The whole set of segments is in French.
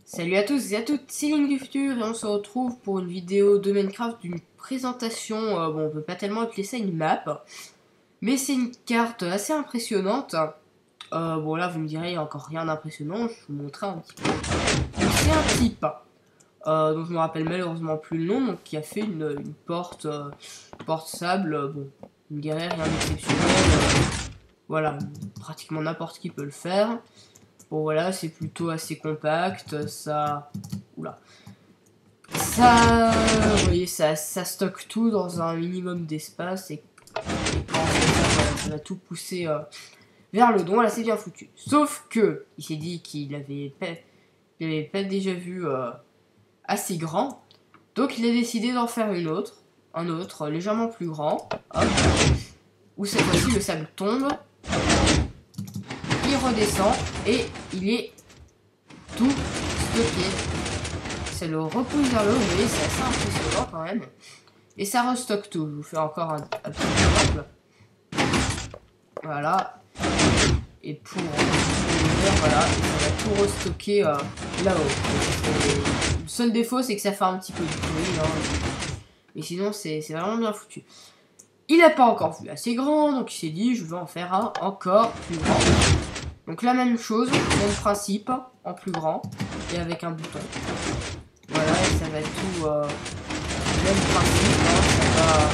Salut à tous et à toutes, c'est Link du futur et on se retrouve pour une vidéo de Minecraft d'une présentation, bon on peut pas tellement appeler ça une map, mais c'est une carte assez impressionnante. Bon là vous me direz, il n'y a encore rien d'impressionnant, je vais vous montrer un petit peu. Donc c'est un type, dont je me rappelle malheureusement plus le nom, donc qui a fait une porte, porte sable, bon, une guerrière, rien d'exceptionnel, voilà, pratiquement n'importe qui peut le faire. Bon voilà, c'est plutôt assez compact, ça... Oula. Ça... Vous voyez, ça stocke tout dans un minimum d'espace et quand on fait ça, voilà, ça va tout pousser vers le don. Là, c'est bien foutu. Sauf que, il s'est dit qu'il avait pas déjà vu assez grand. Donc, il a décidé d'en faire un autre, légèrement plus grand. Hop. Où cette fois-ci, le sable tombe. Il redescend et il est tout stocké. Ça le repousse vers le haut, vous voyez, c'est assez impressionnant quand même. Et ça restocke tout. Je vous fais encore un petit exemple. Voilà. Et pour ouvrir, voilà, ça va tout restocker là-haut. Le seul défaut, c'est que ça fait un petit peu de bruit. Hein. Mais sinon, c'est vraiment bien foutu. Il n'a pas encore vu assez grand, donc il s'est dit, je vais en faire un encore plus grand. Donc la même chose, même principe, en plus grand, et avec un bouton. Voilà, et ça va être tout, même principe, hein, ça va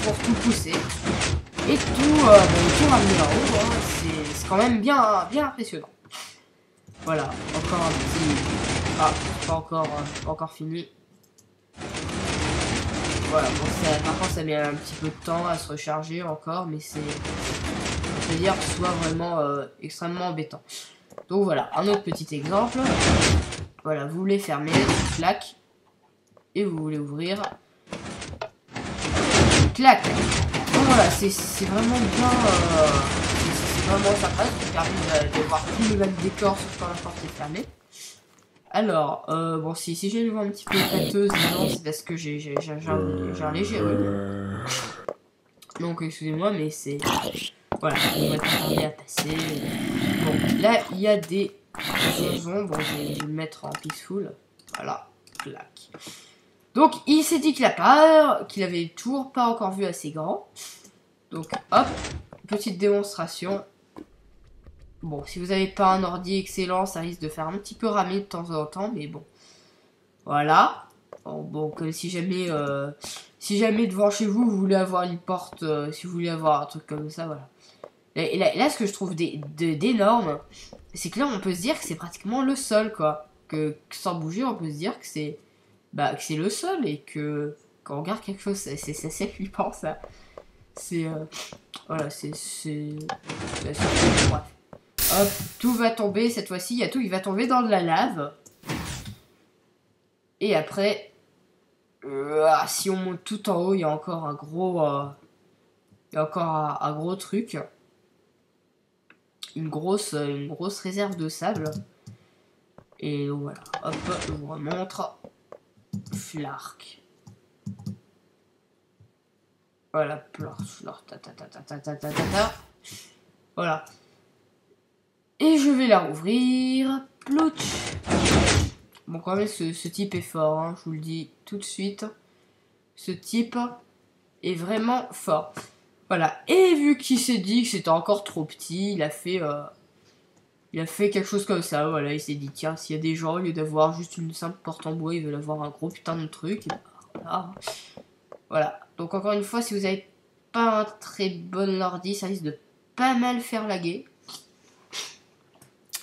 pour tout pousser. Et tout ramener en haut, hein, c'est quand même bien impressionnant. Voilà, encore un petit... Ah, pas encore fini. Voilà, bon, par contre ça met un petit peu de temps à se recharger encore, mais c'est-à-dire que ce soit vraiment extrêmement embêtant. Donc voilà, un autre petit exemple. Voilà, vous voulez fermer, clac, et vous voulez ouvrir, clac. Donc voilà, c'est vraiment bien, c'est vraiment sympa, ça vous permet de voir tout le même décor sauf quand la porte est fermée. Alors, bon, si j'ai une voix un petit peu pâteuse, c'est parce que j'ai un léger rhume. Donc excusez-moi, mais c'est... Voilà, on va continuer à passer. Bon, là, il y a des donjons. Bon, je vais le mettre en peaceful. Voilà, clac. Donc, il s'est dit qu'il avait toujours pas encore vu assez grand. Donc, hop, petite démonstration. Bon, si vous n'avez pas un ordi excellent, ça risque de faire un petit peu ramer de temps en temps, mais bon. Voilà. Bon, comme si jamais devant chez vous, vous voulez avoir une porte, si vous voulez avoir un truc comme ça, voilà. Et là, ce que je trouve d'énorme, c'est que là, on peut se dire que c'est pratiquement le sol, quoi. Que sans bouger, on peut se dire que c'est le sol et que quand on regarde quelque chose, c'est assez flippant, ça. C'est voilà, c'est bref. Hop, tout va tomber cette fois-ci. Il y a tout, il va tomber dans de la lave. Et après, si on monte tout en haut, il y a encore un gros, un gros truc. Une grosse réserve de sable. Et donc voilà, hop, je vous remontre. Flark. Voilà, voilà. Et je vais la rouvrir. Plouch. Bon, quand même, ce type est fort, hein, je vous le dis tout de suite. Ce type est vraiment fort. Voilà, et vu qu'il s'est dit que c'était encore trop petit, il a fait quelque chose comme ça, voilà, il s'est dit, tiens, s'il y a des gens, au lieu d'avoir juste une simple porte en bois, ils veulent avoir un gros putain de truc, et voilà. Voilà, donc encore une fois, si vous n'avez pas un très bon ordi, ça risque de pas mal faire laguer.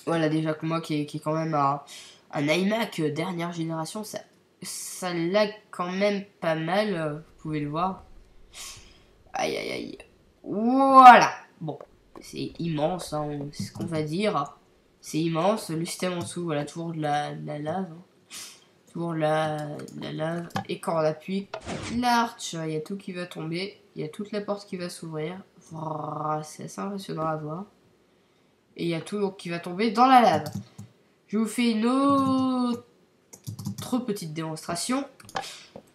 Voilà, déjà que moi, qui est quand même un iMac dernière génération, ça lag quand même pas mal, vous pouvez le voir. Aïe aïe aïe. Voilà. Bon, c'est immense, hein, c'est ce qu'on va dire. C'est immense. Le système en dessous, voilà, toujours de la lave. Hein. Toujours la lave. Et quand on appuie, l'arch, il y a tout qui va tomber. Il y a toute la porte qui va s'ouvrir. Voilà, c'est assez impressionnant à voir. Et il y a tout qui va tomber dans la lave. Je vous fais une autre petite démonstration.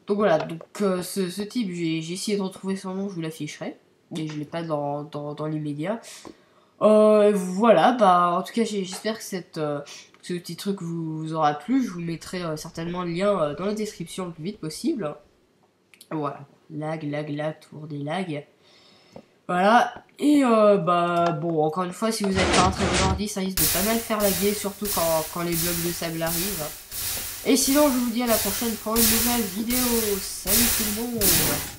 Donc voilà, donc ce type, j'ai essayé de retrouver son nom, je vous l'afficherai. Mais je l'ai pas dans l'immédiat. Voilà, bah en tout cas j'espère que ce petit truc vous aura plu. Je vous mettrai certainement le lien dans la description le plus vite possible. Voilà, lag, tour des lags. Voilà, et bah bon, encore une fois, si vous êtes pas un très bon ordi, ça risque de pas mal faire laguer, surtout quand les blocs de sable arrivent. Et sinon, je vous dis à la prochaine pour une nouvelle vidéo. Salut tout le monde!